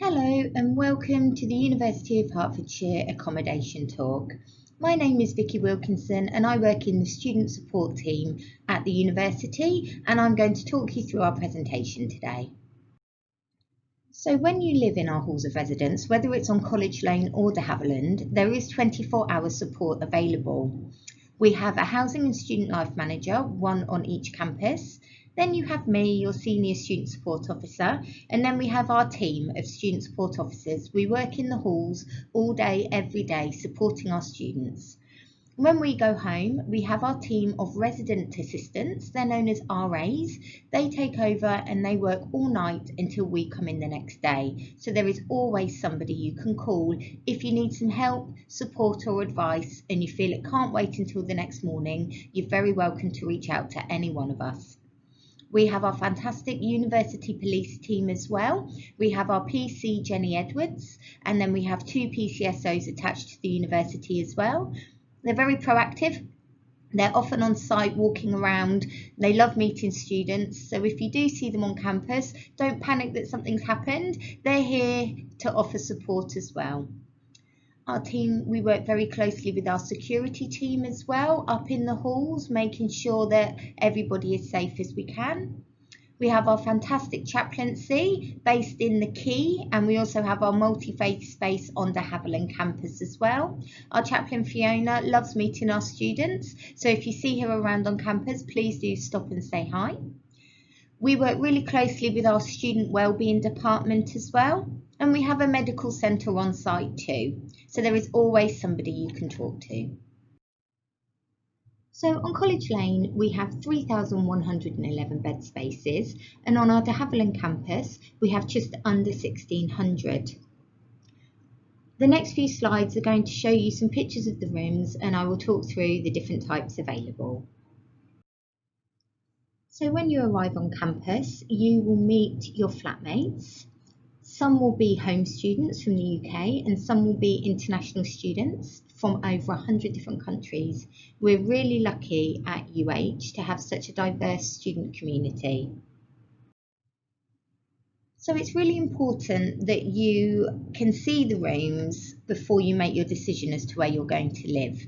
Hello and welcome to the University of Hertfordshire Accommodation Talk. My name is Vicky Wilkinson and I work in the student support team at the university, and I'm going to talk you through our presentation today. So when you live in our halls of residence, whether it's on College Lane or de Havilland, there is 24-hour support available. We have a housing and student life manager, one on each campus. Then you have me, your senior student support officer, and then we have our team of student support officers. We work in the halls all day, every day, supporting our students. When we go home, we have our team of resident assistants. They're known as RAs. They take over and they work all night until we come in the next day. So there is always somebody you can call if you need some help, support or advice and you feel it can't wait until the next morning. You're very welcome to reach out to any one of us. We have our fantastic university police team as well. We have our PC Jenny Edwards, and then we have two PCSOs attached to the university as well. They're very proactive. They're often on site walking around. They love meeting students. So if you do see them on campus, don't panic that something's happened. They're here to offer support as well. Our team, we work very closely with our security team as well, up in the halls, making sure that everybody is safe as we can. We have our fantastic chaplaincy based in the Quay, and we also have our multi-faith space on de Havilland campus as well. Our chaplain Fiona loves meeting our students, so if you see her around on campus, please do stop and say hi. We work really closely with our student wellbeing department as well, and we have a medical centre on site too, so there is always somebody you can talk to. So on College Lane, we have 3,111 bed spaces, and on our de Havilland campus, we have just under 1,600. The next few slides are going to show you some pictures of the rooms, and I will talk through the different types available. So when you arrive on campus, you will meet your flatmates. Some will be home students from the UK and some will be international students from over 100 different countries. We're really lucky at UH to have such a diverse student community. So it's really important that you can see the rooms before you make your decision as to where you're going to live.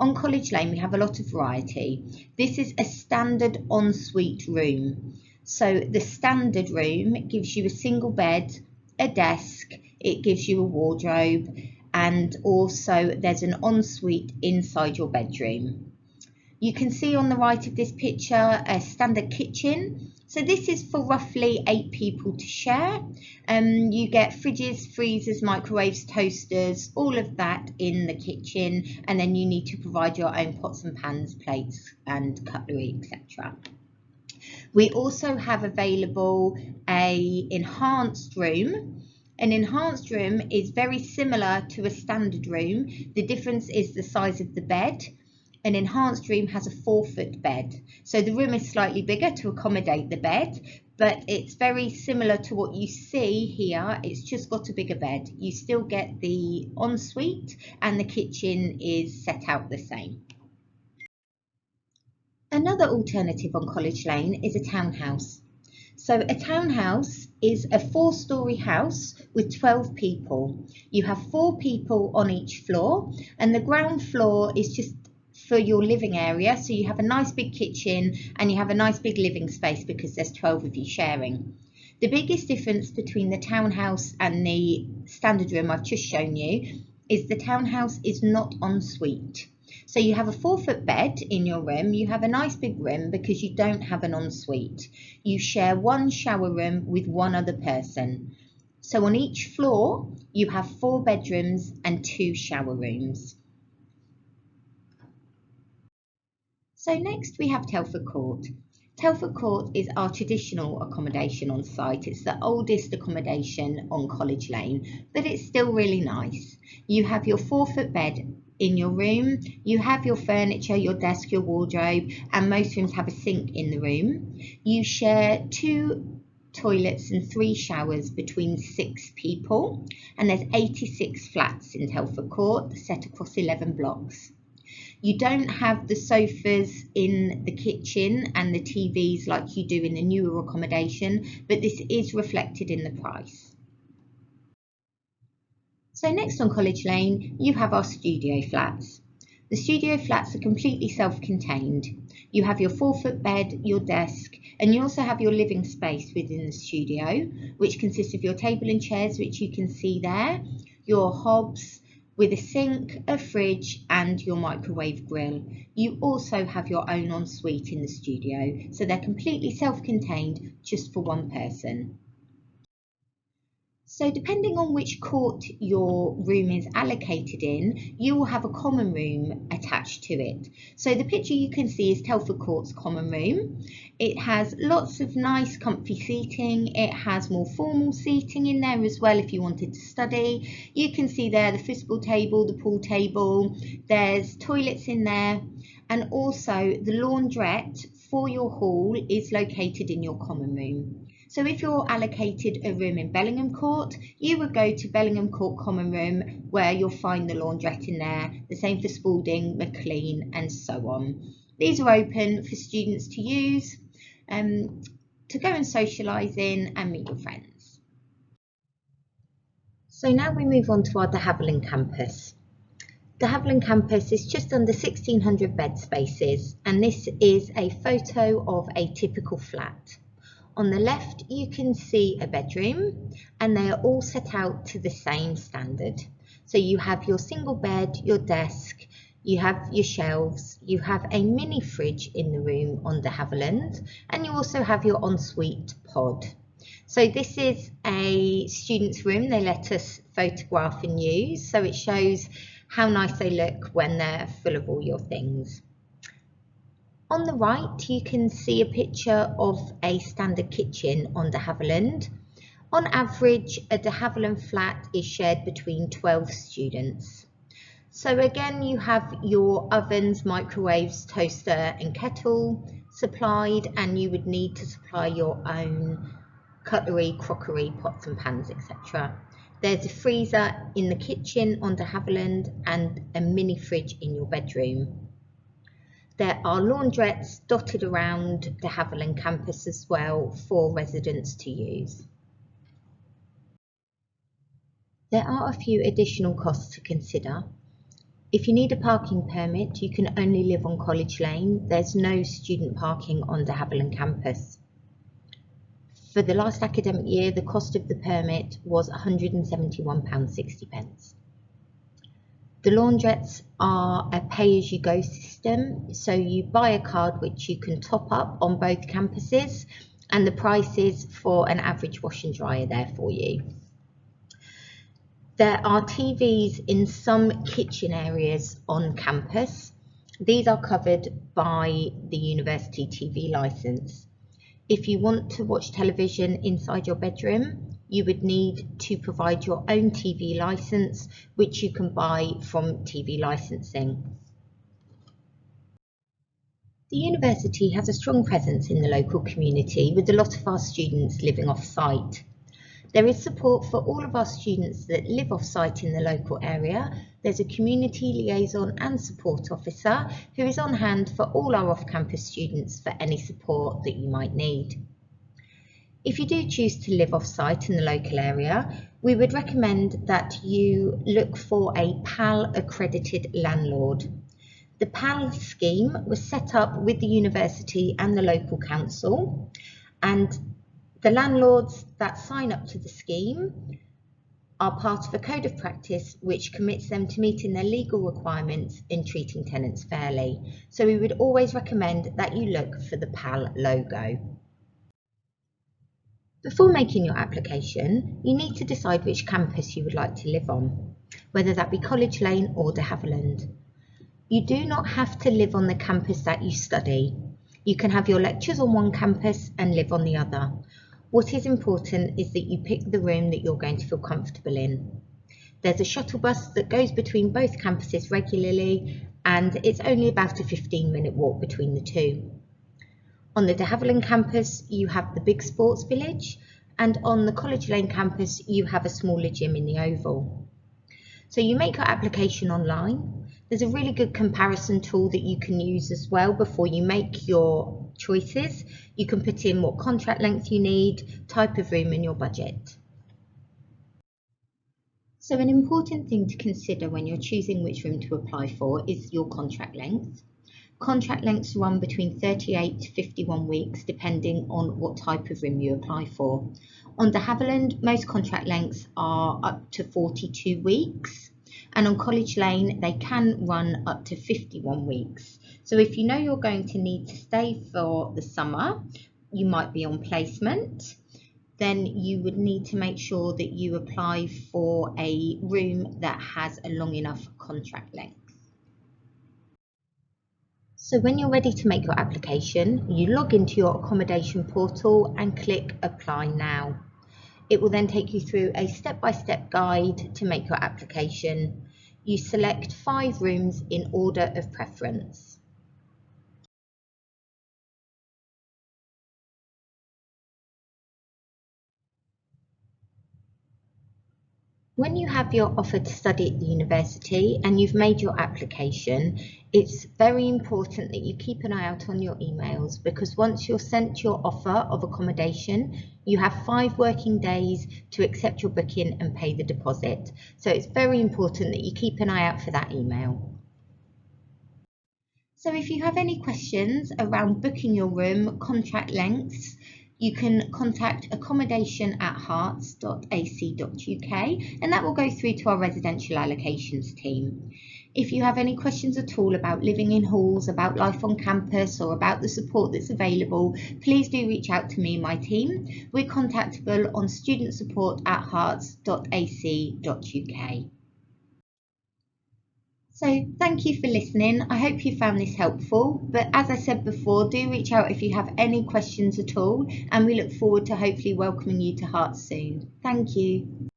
On College Lane, we have a lot of variety. This is a standard ensuite room. So the standard room gives you a single bed, a desk, it gives you a wardrobe, and also there's an ensuite inside your bedroom. You can see on the right of this picture a standard kitchen. So this is for roughly 8 people to share. You get fridges, freezers, microwaves, toasters, all of that in the kitchen, and then you need to provide your own pots and pans, plates and cutlery, etc. We also have available an enhanced room. An enhanced room is very similar to a standard room. The difference is the size of the bed. An enhanced room has a 4-foot bed. So the room is slightly bigger to accommodate the bed, but it's very similar to what you see here. It's just got a bigger bed. You still get the ensuite and the kitchen is set out the same. Another alternative on College Lane is a townhouse. So a townhouse is a 4-storey house with 12 people. You have 4 people on each floor, and the ground floor is just for your living area. So you have a nice big kitchen and you have a nice big living space because there's 12 of you sharing. The biggest difference between the townhouse and the standard room I've just shown you is the townhouse is not ensuite. So you have a 4-foot bed in your room, you have a nice big room because you don't have an ensuite. You share one shower room with one other person. So on each floor, you have 4 bedrooms and 2 shower rooms. So next we have Telford Court. Telford Court is our traditional accommodation on site. It's the oldest accommodation on College Lane, but it's still really nice. You have your 4-foot bed in your room, you have your furniture, your desk, your wardrobe, and most rooms have a sink in the room. You share 2 toilets and 3 showers between 6 people, and there's 86 flats in Telford Court set across 11 blocks. You don't have the sofas in the kitchen and the TVs like you do in the newer accommodation, but this is reflected in the price. So next on College Lane, you have our studio flats. The studio flats are completely self-contained. You have your 4-foot bed, your desk, and you also have your living space within the studio, which consists of your table and chairs, which you can see there, your hobs with a sink, a fridge, and your microwave grill. You also have your own ensuite in the studio, so they're completely self-contained just for one person. So depending on which court your room is allocated in, you will have a common room attached to it. So the picture you can see is Telford Court's common room. It has lots of nice comfy seating. It has more formal seating in there as well if you wanted to study. You can see there the football table, the pool table, there's toilets in there, and also the laundrette for your hall is located in your common room. So if you're allocated a room in Bellingham Court, you would go to Bellingham Court Common Room where you'll find the laundrette in there, the same for Spalding, McLean and so on. These are open for students to use, to go and socialise in and meet your friends. So now we move on to our de Havilland campus. De Havilland campus is just under 1,600 bed spaces, and this is a photo of a typical flat. On the left, you can see a bedroom, and they are all set out to the same standard. So you have your single bed, your desk, you have your shelves, you have a mini fridge in the room on de Havilland, and you also have your ensuite pod. So this is a student's room they let us photograph and use, so it shows how nice they look when they're full of all your things. On the right, you can see a picture of a standard kitchen on de Havilland. On average, a de Havilland flat is shared between 12 students. So again, you have your ovens, microwaves, toaster and kettle supplied, and you would need to supply your own cutlery, crockery, pots and pans, etc. There's a freezer in the kitchen on de Havilland and a mini fridge in your bedroom. There are laundrettes dotted around de Havilland campus as well for residents to use. There are a few additional costs to consider. If you need a parking permit, you can only live on College Lane. There's no student parking on de Havilland campus. For the last academic year, the cost of the permit was £171.60. The laundrettes are a pay-as-you-go system, so you buy a card which you can top up on both campuses, and the prices for an average wash and dry are there for you. There are TVs in some kitchen areas on campus. These are covered by the university TV licence. If you want to watch television inside your bedroom, you would need to provide your own TV licence, which you can buy from TV licensing. The university has a strong presence in the local community, with a lot of our students living off-site. There is support for all of our students that live off-site in the local area. There's a community liaison and support officer who is on hand for all our off-campus students for any support that you might need. If you do choose to live off-site in the local area, we would recommend that you look for a PAL accredited landlord. The PAL scheme was set up with the university and the local council, and the landlords that sign up to the scheme are part of a code of practice which commits them to meeting their legal requirements in treating tenants fairly. So we would always recommend that you look for the PAL logo. Before making your application, you need to decide which campus you would like to live on, whether that be College Lane or de Havilland. You do not have to live on the campus that you study. You can have your lectures on one campus and live on the other. What is important is that you pick the room that you're going to feel comfortable in. There's a shuttle bus that goes between both campuses regularly, and it's only about a 15-minute walk between the two. On the de Havilland campus, you have the big sports village, and on the College Lane campus, you have a smaller gym in the Oval. So you make your application online. There's a really good comparison tool that you can use as well before you make your choices. You can put in what contract length you need, type of room and your budget. So an important thing to consider when you're choosing which room to apply for is your contract length. Contract lengths run between 38 to 51 weeks depending on what type of room you apply for. On de Havilland, most contract lengths are up to 42 weeks, and on College Lane they can run up to 51 weeks. So if you know you're going to need to stay for the summer, you might be on placement, then you would need to make sure that you apply for a room that has a long enough contract length. So when you're ready to make your application, you log into your accommodation portal and click Apply Now. It will then take you through a step-by-step guide to make your application. You select 5 rooms in order of preference. When you have your offer to study at the university and you've made your application, it's very important that you keep an eye out on your emails, because once you're sent your offer of accommodation, you have 5 working days to accept your booking and pay the deposit. So it's very important that you keep an eye out for that email. So if you have any questions around booking your room, contract lengths, you can contact accommodation@herts.ac.uk, and that will go through to our residential allocations team. If you have any questions at all about living in halls, about life on campus, or about the support that's available, please do reach out to me and my team. We're contactable on studentsupport@herts.ac.uk. So thank you for listening. I hope you found this helpful, but as I said before, do reach out if you have any questions at all, and we look forward to hopefully welcoming you to Hearts soon. Thank you.